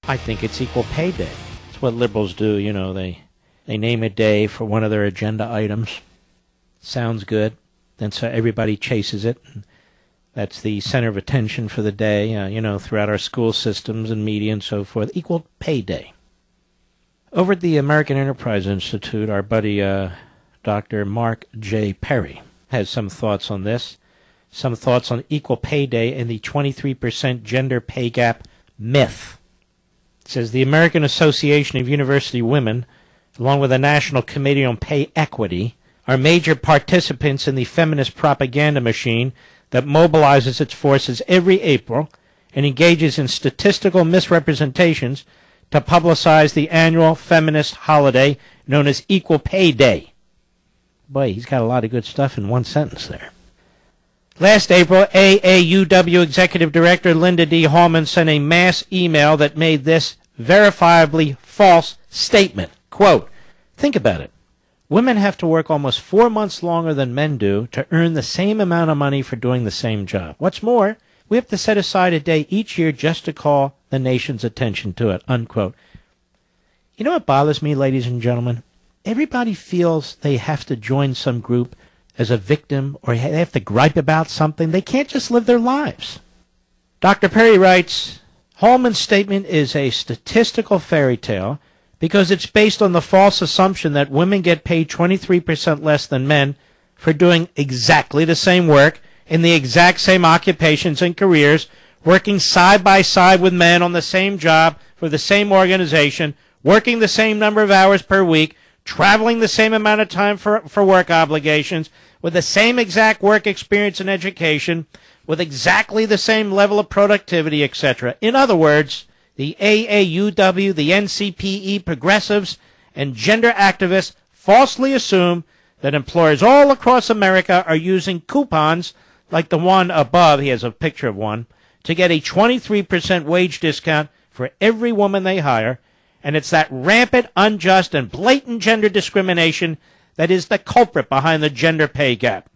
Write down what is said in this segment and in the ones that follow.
I think it's Equal Pay Day. It's what liberals do, you know, they name a day for one of their agenda items. Sounds good. Then so everybody chases it. That's the center of attention for the day, throughout our school systems and media and so forth. Equal Pay Day. Over at the American Enterprise Institute, our buddy Dr. Mark J. Perry has some thoughts on this. Some thoughts on Equal Pay Day and the 23% gender pay gap myth. It says the American Association of University Women, along with the National Committee on Pay Equity, are major participants in the feminist propaganda machine that mobilizes its forces every April and engages in statistical misrepresentations to publicize the annual feminist holiday known as Equal Pay Day. Boy, he's got a lot of good stuff in one sentence there. Last April, AAUW Executive Director Linda D. Hallman sent a mass email that made this verifiably false statement. Quote, think about it. Women have to work almost 4 months longer than men do to earn the same amount of money for doing the same job. What's more, we have to set aside a day each year just to call the nation's attention to it, unquote. You know what bothers me, ladies and gentlemen? Everybody feels they have to join some group as a victim or they have to gripe about something. They can't just live their lives. Dr. Perry writes, Hallman's statement is a statistical fairy tale because it's based on the false assumption that women get paid 23% less than men for doing exactly the same work in the exact same occupations and careers, working side by side with men on the same job for the same organization, working the same number of hours per week, traveling the same amount of time for work obligations, with the same exact work experience and education, with exactly the same level of productivity, etc. In other words, the AAUW, the NCPE, progressives, and gender activists falsely assume that employers all across America are using coupons like the one above, he has a picture of one, to get a 23% wage discount for every woman they hire, and it's that rampant, unjust, and blatant gender discrimination that is the culprit behind the gender pay gap.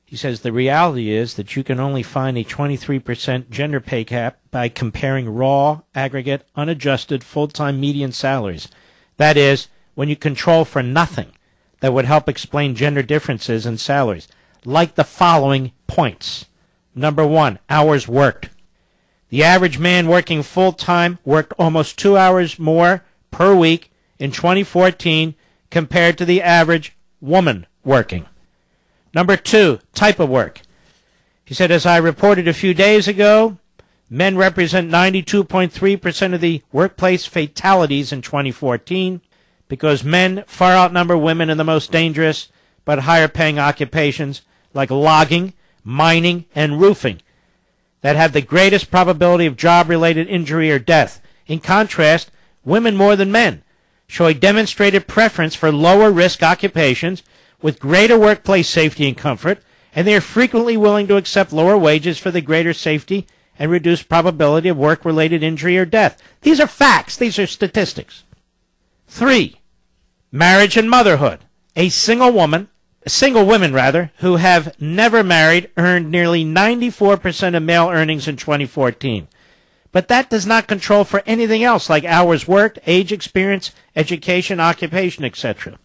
He says the reality is that you can only find a 23% gender pay gap by comparing raw, aggregate, unadjusted, full-time median salaries. That is, when you control for nothing that would help explain gender differences in salaries, like the following points. Number 1, hours worked. The average man working full-time worked almost 2 hours more per week in 2014 compared to the average woman working. Number 2, type of work. He said, as I reported a few days ago, men represent 92.3% of the workplace fatalities in 2014 because men far outnumber women in the most dangerous but higher-paying occupations like logging, mining, and roofing that have the greatest probability of job-related injury or death. In contrast, women more than men show a demonstrated preference for lower-risk occupations with greater workplace safety and comfort, and they are frequently willing to accept lower wages for the greater safety and reduced probability of work-related injury or death. These are facts. These are statistics. 3, marriage and motherhood. Single women, who have never married earned nearly 94% of male earnings in 2014. But that does not control for anything else like hours worked, age, experience, education, occupation, etc.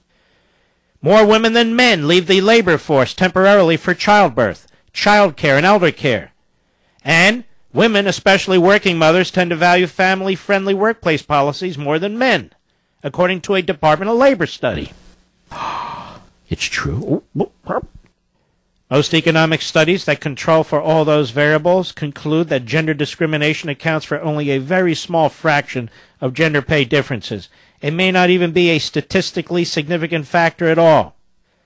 More women than men leave the labor force temporarily for childbirth, child care, and elder care. And women, especially working mothers, tend to value family-friendly workplace policies more than men, according to a Department of Labor study. It's true. Most economic studies that control for all those variables conclude that gender discrimination accounts for only a very small fraction of gender pay differences. It may not even be a statistically significant factor at all.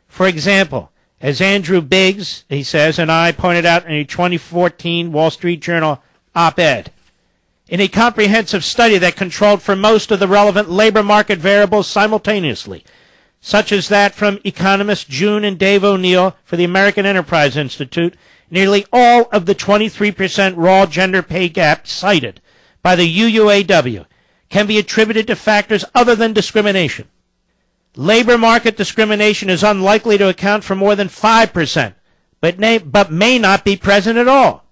For example, as Andrew Biggs, he says, and I pointed out in a 2014 Wall Street Journal op-ed, in a comprehensive study that controlled for most of the relevant labor market variables simultaneously, such as that from economists June and Dave O'Neill for the American Enterprise Institute, nearly all of the 23% raw gender pay gap cited by the UUAW can be attributed to factors other than discrimination. Labor market discrimination is unlikely to account for more than 5%, but may not be present at all.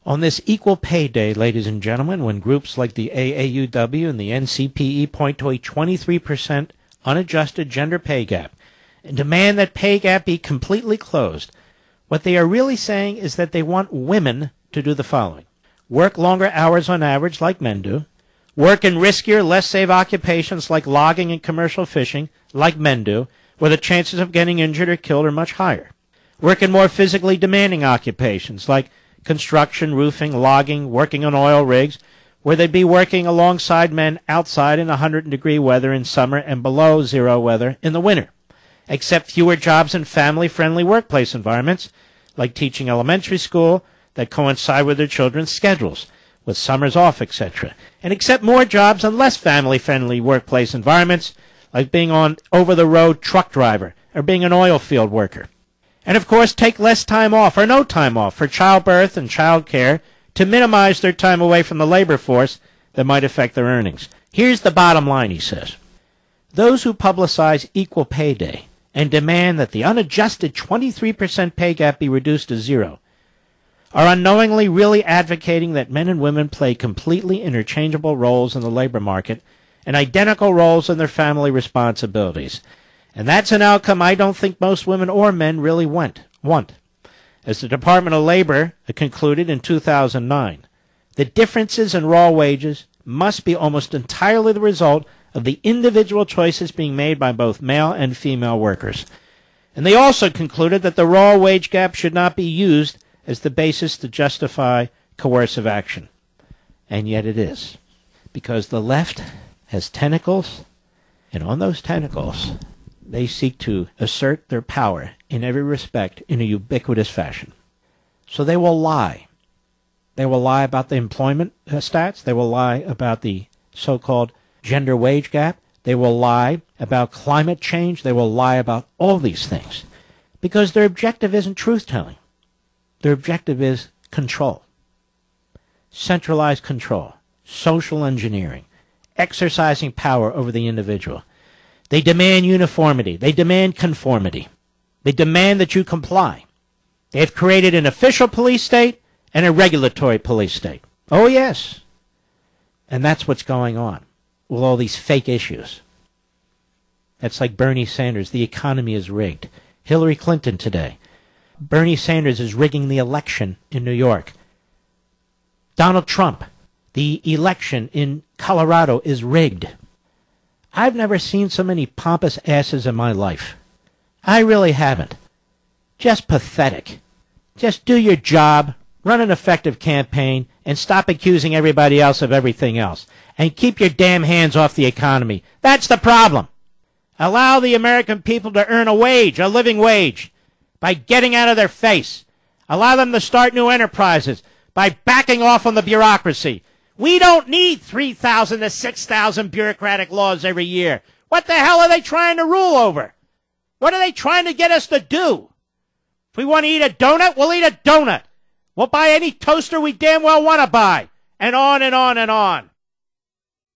On this Equal Pay Day, ladies and gentlemen, when groups like the AAUW and the NCPE point to a 23% unadjusted gender pay gap and demand that pay gap be completely closed, what they are really saying is that they want women to do the following: work longer hours on average like men do, work in riskier, less safe occupations like logging and commercial fishing like men do, where the chances of getting injured or killed are much higher, work in more physically demanding occupations like construction, roofing, logging, working on oil rigs, where they'd be working alongside men outside in 100-degree weather in summer and below zero weather in the winter, accept fewer jobs in family-friendly workplace environments, like teaching elementary school that coincide with their children's schedules, with summers off, etc., and accept more jobs in less family-friendly workplace environments, like being an over-the-road truck driver or being an oil field worker. And, of course, take less time off or no time off for childbirth and child care to minimize their time away from the labor force that might affect their earnings. Here's the bottom line, he says. Those who publicize Equal Pay Day and demand that the unadjusted 23% pay gap be reduced to zero are unknowingly really advocating that men and women play completely interchangeable roles in the labor market and identical roles in their family responsibilities. And that's an outcome I don't think most women or men really want. As the Department of Labor concluded in 2009, the differences in raw wages must be almost entirely the result of the individual choices being made by both male and female workers. And they also concluded that the raw wage gap should not be used as the basis to justify coercive action. And yet it is, because the left has tentacles, and on those tentacles they seek to assert their power in every respect in a ubiquitous fashion. So they will lie. They will lie about the employment stats. They will lie about the so-called gender wage gap. They will lie about climate change. They will lie about all these things because their objective isn't truth-telling. Their objective is control. Centralized control. Social engineering. Exercising power over the individual. They demand uniformity. They demand conformity. They demand that you comply. They have created an official police state and a regulatory police state. Oh, yes. And that's what's going on with all these fake issues. That's like Bernie Sanders. The economy is rigged. Hillary Clinton today. Bernie Sanders is rigging the election in New York. Donald Trump. The election in Colorado is rigged. I've never seen so many pompous asses in my life. I really haven't. Just pathetic. Just do your job, run an effective campaign, and stop accusing everybody else of everything else. And keep your damn hands off the economy. That's the problem. Allow the American people to earn a wage, a living wage, by getting out of their face. Allow them to start new enterprises by backing off on the bureaucracy. We don't need 3,000 to 6,000 bureaucratic laws every year. What the hell are they trying to rule over? What are they trying to get us to do? If we want to eat a donut, we'll eat a donut. We'll buy any toaster we damn well want to buy. And on and on and on.